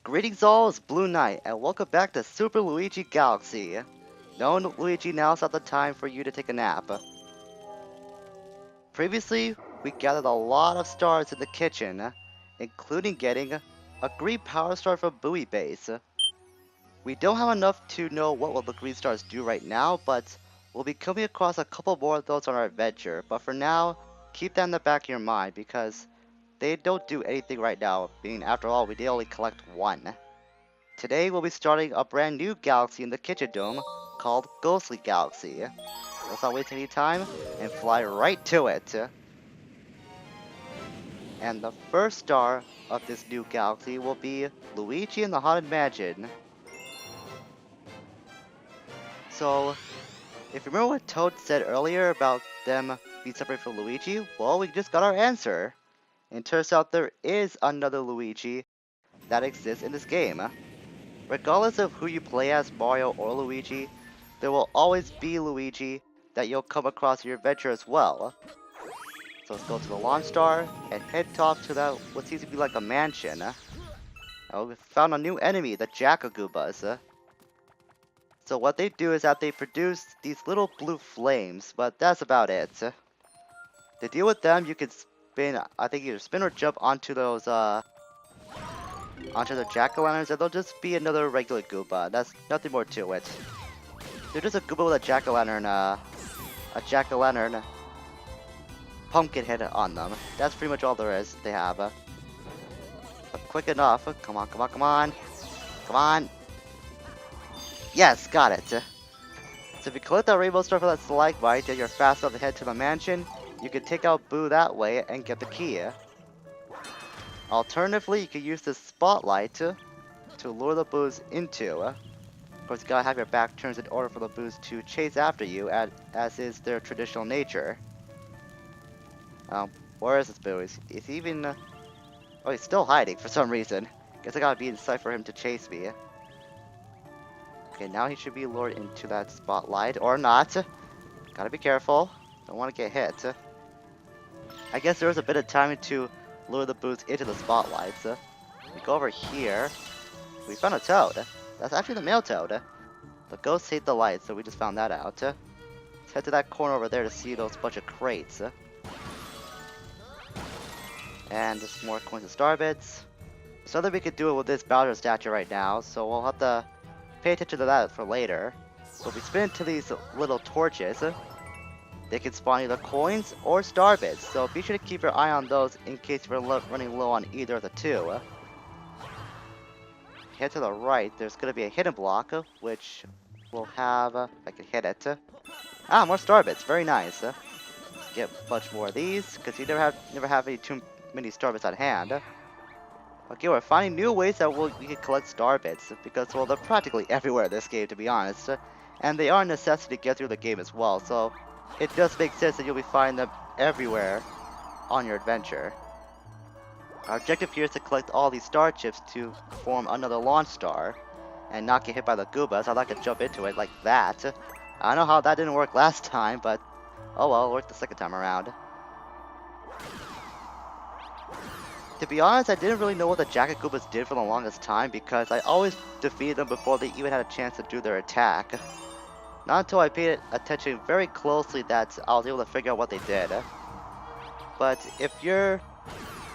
Greetings all, it's Blue Knight, and welcome back to Super Luigi Galaxy. No, Luigi, now's not the time for you to take a nap. Previously, we gathered a lot of stars in the kitchen, including getting a green power star from Buoy Base. We don't have enough to know what will the green stars do right now, but we'll be coming across a couple more of those on our adventure. But for now, keep that in the back of your mind, because they don't do anything right now, being after all, we did only collect one. Today we'll be starting a brand new galaxy in the Kitchen Dome called Ghostly Galaxy. Let's not waste any time and fly right to it. And the first star of this new galaxy will be Luigi and the Haunted Mansion. So, if you remember what Toad said earlier about them being separate from Luigi, well, we just got our answer. And turns out there is another Luigi that exists in this game. Regardless of who you play as, Mario or Luigi, there will always be Luigi that you'll come across in your adventure as well. So let's go to the launch star and head off to that what seems to be like a mansion. Oh, we found a new enemy, the Jackagoobas. So what they do is that they produce these little blue flames, but that's about it. To deal with them, you can spin, I think either spin or jump onto those, onto the jack-o'-lanterns, and they'll just be another regular Gooba. That's nothing more to it. They're just a Gooba with a jack-o'-lantern pumpkin head on them. That's pretty much all there is they have. But quick enough. Come on, come on, come on. Come on. Yes, got it. So if you collect that rainbow star for that stalagmite and you're fast enough to head to the mansion, you can take out Boo that way and get the key. Alternatively, you can use this spotlight to lure the Boos into. Of course, you gotta have your back turned in order for the Boos to chase after you, as is their traditional nature. Where is this Boo? Is he even... Oh, he's still hiding for some reason. Guess I gotta be in sight for him to chase me. Okay, now he should be lured into that spotlight, or not. Gotta be careful. Don't want to get hit. I guess there was a bit of time to lure the Boos into the spotlights. We go over here. We found a Toad. That's actually the male Toad. The ghosts hate the light, so we just found that out. Let's head to that corner over there to see those bunch of crates. And just more coins and star bits. So that we could do it with this Bowser statue right now, so we'll have to pay attention to that for later. So if we spin into these little torches, they can spawn either coins or star bits, so be sure to keep your eye on those in case you're running low on either of the two. Head to the right, there's going to be a hidden block, which will have, if I can hit it. Ah, more star bits, very nice. Get a bunch more of these, because you never have too many star bits on hand. Okay, we're finding new ways that we can collect star bits, because, well, they're practically everywhere in this game, to be honest. And they are a necessity to get through the game as well, so it does make sense that you'll be finding them everywhere on your adventure. Our objective here is to collect all these star chips to form another launch star, and not get hit by the Goobas. I'd like to jump into it like that. I don't know how that didn't work last time, but oh well, it worked the second time around. To be honest, I didn't really know what the Jackagoobas did for the longest time because I always defeated them before they even had a chance to do their attack. Not until I paid attention very closely that I was able to figure out what they did. But if you're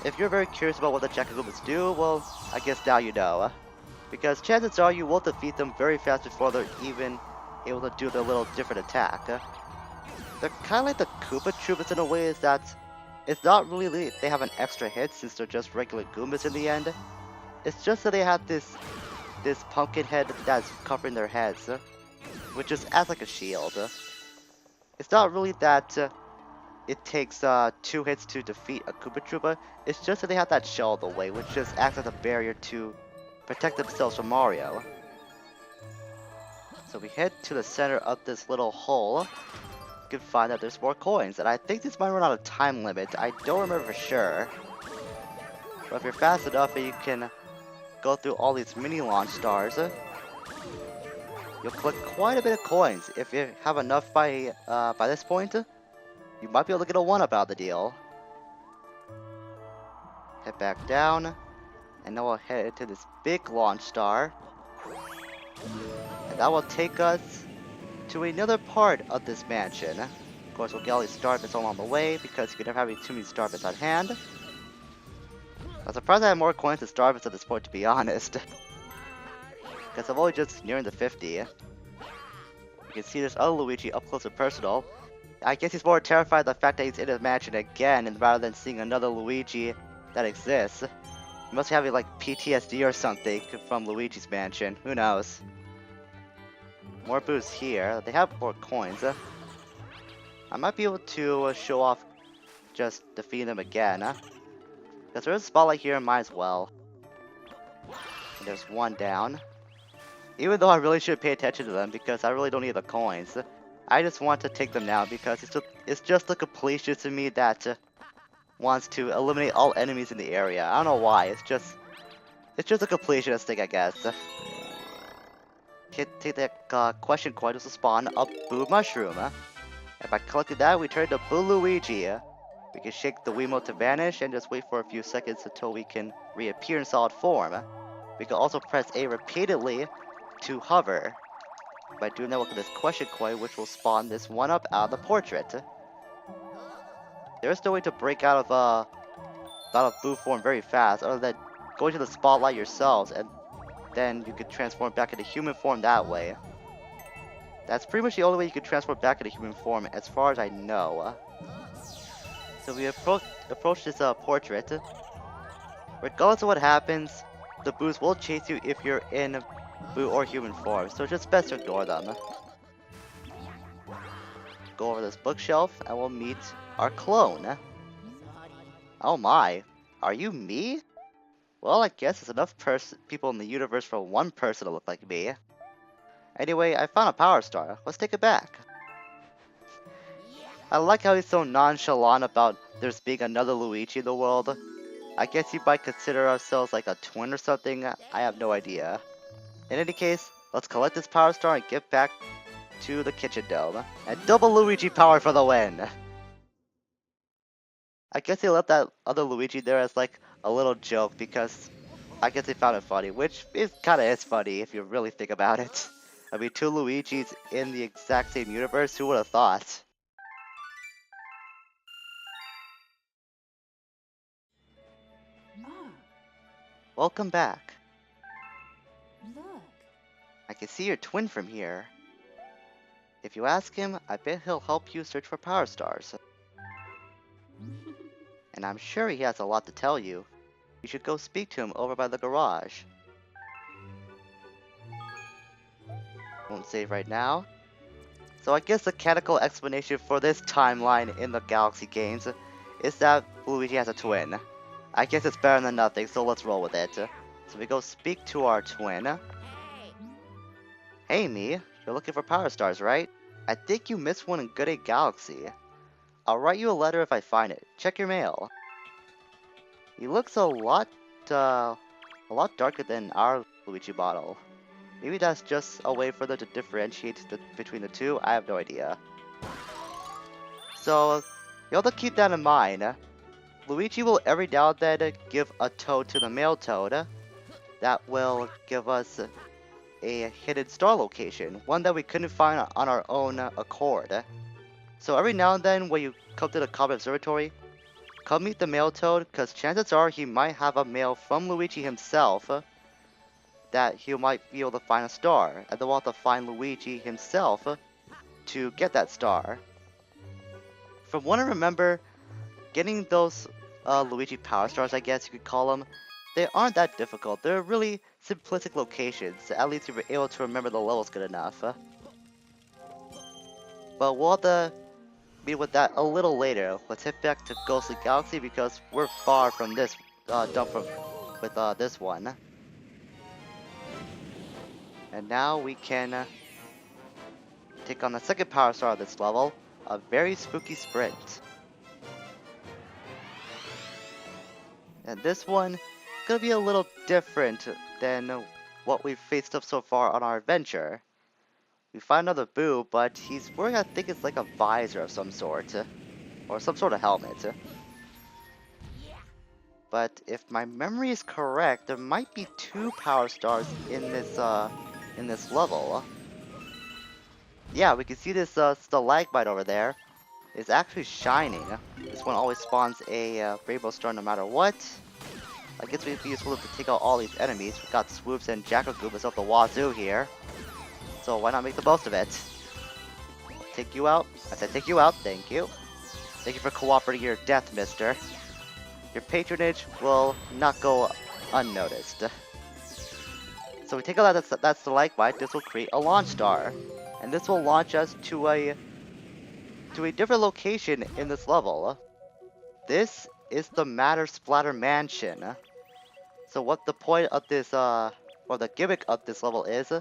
very curious about what the Jackagoobas do, well, I guess now you know. Because chances are you will defeat them very fast before they're even able to do their little different attack. They're kind of like the Koopa Troopas in a way, is that it's not really they have an extra hit since they're just regular Goombas in the end. It's just that they have this pumpkin head that's covering their heads, which just acts like a shield. It's not really that it takes 2 hits to defeat a Koopa Troopa. It's just that they have that shell in the way, which just acts as a barrier to protect themselves from Mario. So we head to the center of this little hole. You can find that there's more coins, and I think this might run out of time limit. I don't remember for sure. But if you're fast enough, you can go through all these mini launch stars. You'll collect quite a bit of coins. If you have enough by this point, you might be able to get a 1-up out of the deal. Head back down, And now we'll head into this big launch star. And that will take us to another part of this mansion. Of course, we'll get all these starbits along the way because you can never have too many starbits on hand. I'm surprised I have more coins than starbits at this point, to be honest. Because I'm only just nearing the 50. You can see this other Luigi up close and personal. I guess he's more terrified of the fact that he's in his mansion again, and rather than seeing another Luigi that exists. He must be having like PTSD or something from Luigi's mansion. Who knows? More boosts here. They have more coins. I might be able to show off just defeating them again. Because there is a spotlight here, might as well. And there's one down. Even though I really should pay attention to them because I really don't need the coins. I just want to take them down because it's just the completionist in me that wants to eliminate all enemies in the area. I don't know why. It's just a completionist thing, I guess. Take that question coin to spawn a Boo Mushroom. If I collected that, we turn to Boo Luigi. We can shake the Wiimote to vanish and just wait for a few seconds until we can reappear in solid form. We can also press A repeatedly to hover. By doing that, we'll get this question coin, which will spawn this 1-up out of the portrait. There is no way to break out of Boo form very fast, other than going to the spotlight yourselves, and then you could transform back into human form that way. That's pretty much the only way you can transform back into human form, as far as I know. So we approach this portrait. Regardless of what happens, the Boos will chase you if you're in Boo or human form, so it's just best to ignore them. Go over this bookshelf and we'll meet our clone. Oh my, are you me? Well, I guess there's enough people in the universe for one person to look like me. Anyway, I found a power star. Let's take it back. I like how he's so nonchalant about there's being another Luigi in the world. I guess you might consider ourselves like a twin or something. I have no idea. In any case, let's collect this power star and get back to the kitchen dome. And double Luigi power for the win! I guess they left that other Luigi there as like a little joke because I guess they found it funny, which is kinda is funny if you really think about it. I mean, two Luigis in the exact same universe, who would have thought? Oh, Welcome back. look. I can see your twin from here. If you ask him, I bet he'll help you search for power stars. And I'm sure he has a lot to tell you. You should go speak to him over by the garage. Won't save right now. So I guess the canonical explanation for this timeline in the Galaxy games is that Luigi has a twin. I guess it's better than nothing, so let's roll with it. So we go speak to our twin. Hey me, you're looking for power stars, right? I think you missed one in Good Day Galaxy. I'll write you a letter if I find it. Check your mail. He looks a lot darker than our Luigi bottle. Maybe that's just a way for them to differentiate between the two. I have no idea. So, you'll have to keep that in mind. Luigi will every now and then give a toad to the male toad. That will give us a hidden star location, one that we couldn't find on our own accord. So every now and then when you come to the Comet Observatory, come meet the male toad, because chances are he might have a mail from Luigi himself that he might be able to find a star, and then we'll have to find Luigi himself to get that star. From what I remember, getting those Luigi Power Stars, I guess you could call them, they aren't that difficult. They're really simplistic locations, at least if you're able to remember the levels good enough. But we'll have to meet with that a little later. Let's head back to Ghostly Galaxy because we're far from this dump with this one. And now we can take on the second power star of this level, a very spooky sprint. And this one is gonna be a little different than what we've faced up so far on our adventure. We find another Boo, but he's wearing, I think it's like a visor of some sort, or some sort of helmet. But if my memory is correct, there might be 2 power stars in this level. Yeah, we can see this stalagmite over there. It's actually shining. This one always spawns a rainbow star no matter what. I guess we'd be useful to take out all these enemies. We've got swoops and jackal-goombas up the wazoo here. So why not make the most of it? Take you out. I said take you out. Thank you. Thank you for cooperating your death, mister. Your patronage will not go unnoticed. So we take out that stalagmite. This will create a launch star. And this will launch us to a different location in this level. This is the Matter Splatter Mansion. So what the point of this, or the gimmick of this level is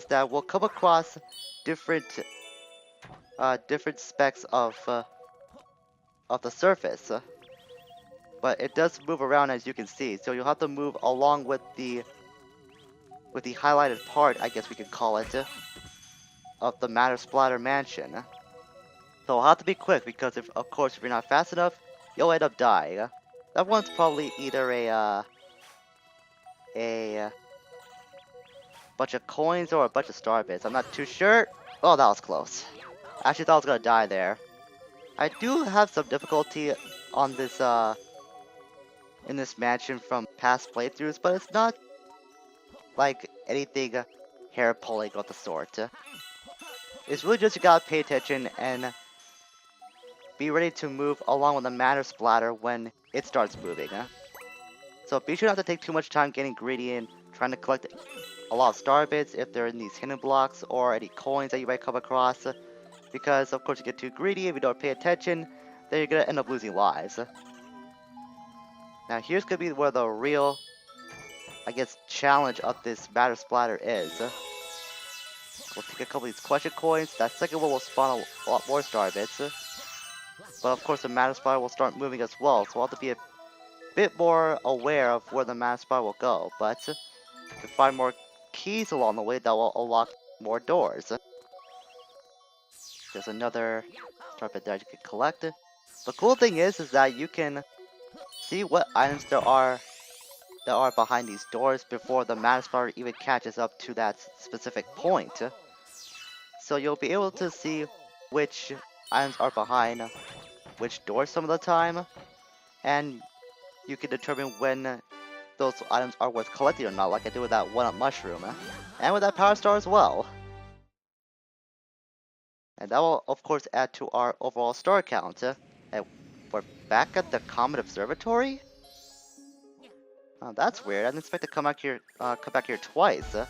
that we'll come across different, different specks of the surface. But it does move around as you can see, so you'll have to move along with the highlighted part, I guess we could call it, of the Matter Splatter Mansion. So I'll have to be quick because of course if you're not fast enough, you'll end up dying. That one's probably either a bunch of coins or a bunch of star bits. I'm not too sure. Oh, that was close. I actually thought I was gonna die there. I do have some difficulty on this in this mansion from past playthroughs, but it's not like anything hair pulling of the sort. It's really just you gotta pay attention and be ready to move along with the matter splatter when it starts moving. So be sure not to take too much time getting greedy and trying to collect a lot of star bits if they're in these hidden blocks or any coins that you might come across. Because of course you get too greedy if you don't pay attention, then you're gonna end up losing lives. Now here's gonna be where the real, I guess, challenge of this matter splatter is. We'll take a couple of these question coins. That second one will spawn a lot more star bits. But of course the matter splatter will start moving as well, so we'll have to be a bit more aware of where the matter splatter will go. But to find more keys along the way that will unlock more doors. There's another star bit there you can collect. The cool thing is that you can see what items there are behind these doors before the matter splatter even catches up to that specific point. So you'll be able to see which items are behind which doors some of the time, and you can determine when those items are worth collecting or not, like I did with that one-up mushroom, and with that power star as well. And that will of course add to our overall star count. And we're back at the Comet Observatory? Oh, that's weird. I didn't expect to come back here twice. I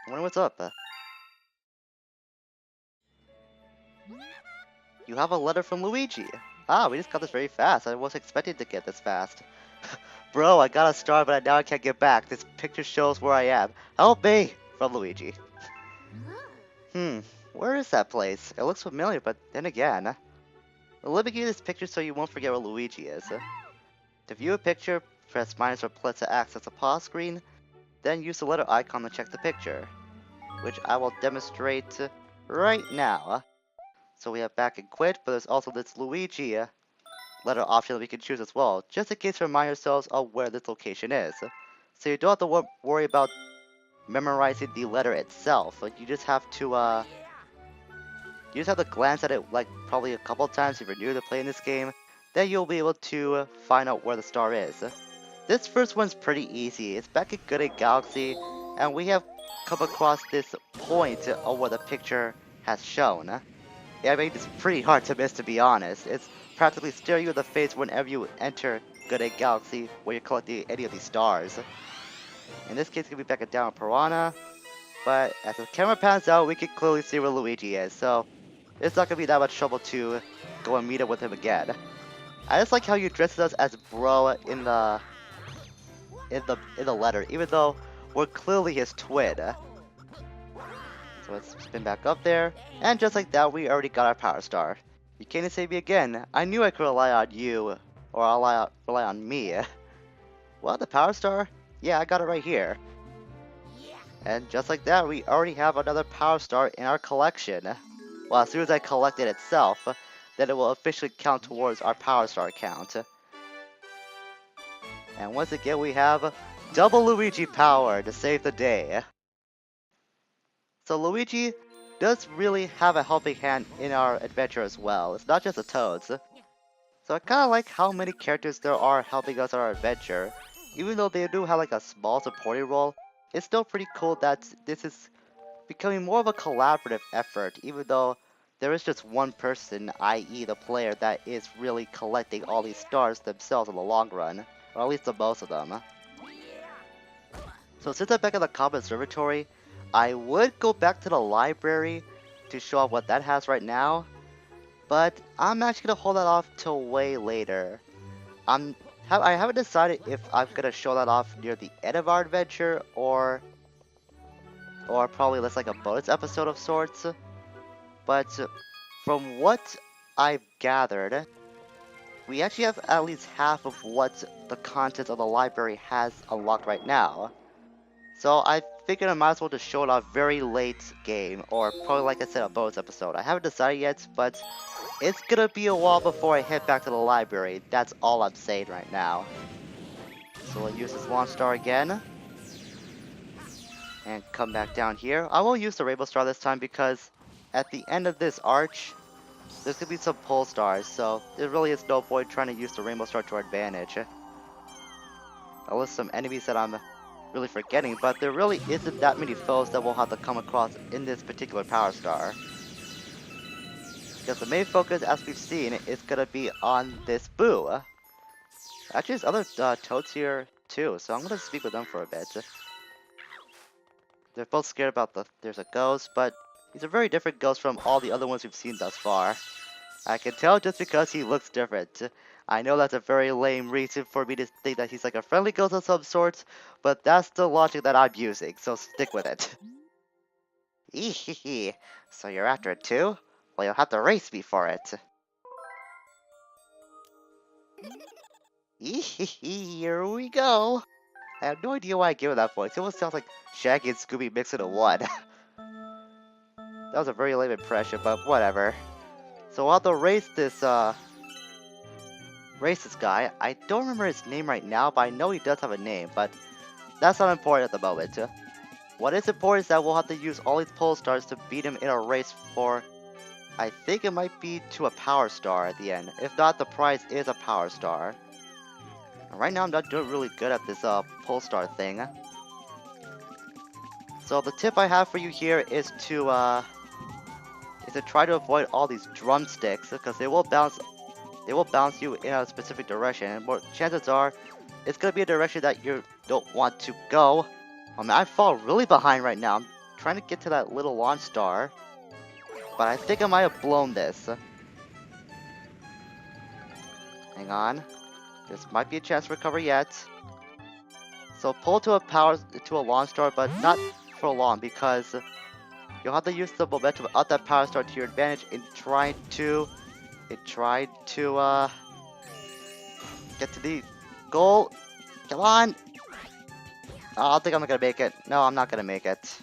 wonder what's up. You have a letter from Luigi. Ah, we just got this very fast. I wasn't expecting to get this fast. Bro, I got a star, but now I can't get back. This picture shows where I am. Help me! From Luigi. Where is that place? It looks familiar, but then again. Let me give you this picture so you won't forget where Luigi is. To view a picture, press minus or plus to access the pause screen, then use the letter icon to check the picture, which I will demonstrate right now. So we have back and quit, but there's also this Luigi letter option that we can choose as well, just in case to remind yourselves of where this location is. So you don't have to worry about memorizing the letter itself. You just have to glance at it like probably a couple times if you're new to playing this game. Then you'll be able to find out where the star is. This first one's pretty easy. It's back at Good Egg Galaxy, and we have come across this point of where the picture has shown. Yeah, I mean, it's pretty hard to miss, to be honest. It's practically staring you in the face whenever you enter Good Egg Galaxy where you're collecting any of these stars. In this case, it's gonna be back at Down Piranha, but as the camera pans out, we can clearly see where Luigi is, so it's not gonna be that much trouble to go and meet up with him again. I just like how you dress us as bro in the letter, even though we're clearly his twin. So let's spin back up there, and just like that, we already got our power star. You came to save me again. I knew I could rely on you, or rely on me. Well, the power star? Yeah, I got it right here. And just like that, we already have another power star in our collection. Well, as soon as I collect it itself, then it will officially count towards our power star count. And once again, we have double Luigi power to save the day. So Luigi does really have a helping hand in our adventure as well. It's not just the Toads. So I kind of like how many characters there are helping us on our adventure. Even though they do have like a small supporting role, it's still pretty cool that this is becoming more of a collaborative effort, even though there is just one person, i.e. the player, that is really collecting all these stars themselves in the long run, or at least the most of them. So since I'm back at the Comet Observatory, I would go back to the library to show off what that has right now, but I'm actually gonna hold that off till way later. I haven't decided if I'm gonna show that off near the end of our adventure or probably less like a bonus episode of sorts. But from what I've gathered, we actually have at least half of what the contents of the library has unlocked right now. So I figured I might as well just show it off very late game, or probably like I said, a bonus episode. I haven't decided yet, but it's gonna be a while before I head back to the library. That's all I'm saying right now. So we'll use this launch star again. And come back down here. I will use the rainbow star this time because at the end of this arch, there's gonna be some pole stars, so there really is no point trying to use the rainbow star to our advantage. I'll list some enemies that I'm really forgetting, but there really isn't that many foes that we'll have to come across in this particular power star. Because the main focus, as we've seen, is gonna be on this Boo. Actually, there's other toads here too, so I'm gonna speak with them for a bit. They're both scared about there's a ghost, but he's a very different ghost from all the other ones we've seen thus far. I can tell just because he looks different. I know that's a very lame reason for me to think that he's like a friendly ghost of some sort, but that's the logic that I'm using, so stick with it. Ehehe, so you're after it too? Well, you'll have to race me for it. Ehehe, here we go. I have no idea why I gave it that voice. It almost sounds like Shaggy and Scooby mixed into one. That was a very lame impression, but whatever. So I'll have to race this guy. I don't remember his name right now, but I know he does have a name, but that's not important at the moment. What is important is that we'll have to use all these pole stars to beat him in a race for, I think it might be to a power star at the end. If not, the prize is a power star. And right now I'm not doing really good at this pole star thing. So the tip I have for you here is to try to avoid all these drumsticks because they will bounce you in a specific direction, and more chances are it's gonna be a direction that you don't want to go. I mean, I fall really behind right now. I'm trying to get to that little launch star, but I think I might have blown this. Hang on, this might be a chance to recover yet. So pull to a launch star, but not for long because you'll have to use the momentum of that power star to your advantage in trying to get to the goal. Come on. Oh, I think I'm not gonna make it. No, I'm not gonna make it.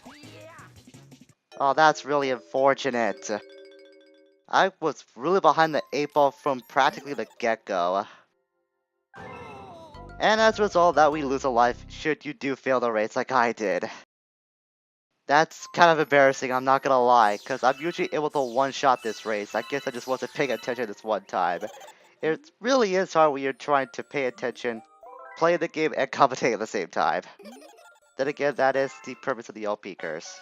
Oh, that's really unfortunate. I was really behind the 8 ball from practically the get-go. And as a result, that we lose a life should you do fail the race like I did. That's kind of embarrassing, I'm not gonna lie, because I'm usually able to one-shot this race. I guess I just wasn't paying attention this one time. It really is hard when you're trying to pay attention, play the game, and commentate at the same time. Then again, that is the purpose of the LP curse.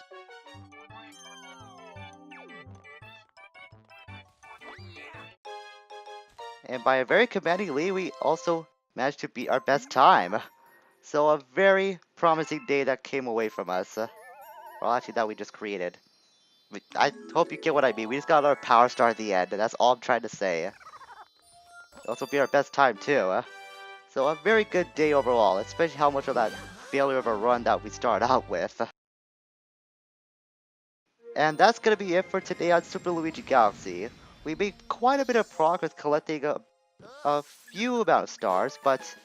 And by a very commanding lead, we also managed to beat our best time. So a very promising day that came away from us. Well, actually, that we just created. I hope you get what I mean. We just got our power star at the end, and that's all I'm trying to say. It also be our best time too. So a very good day overall, especially how much of that failure of a run that we started out with. And that's gonna be it for today on Super Luigi Galaxy. We made quite a bit of progress collecting a few amount of stars, but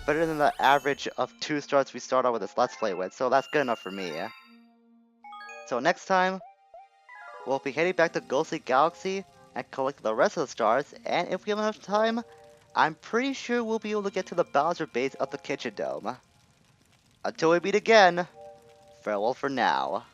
better than the average of 2 stars we start out with this Let's Play with, so that's good enough for me. So next time, we'll be heading back to Ghostly Galaxy and collect the rest of the stars, and if we have enough time, I'm pretty sure we'll be able to get to the Bowser base of the Kitchen Dome. Until we meet again, farewell for now.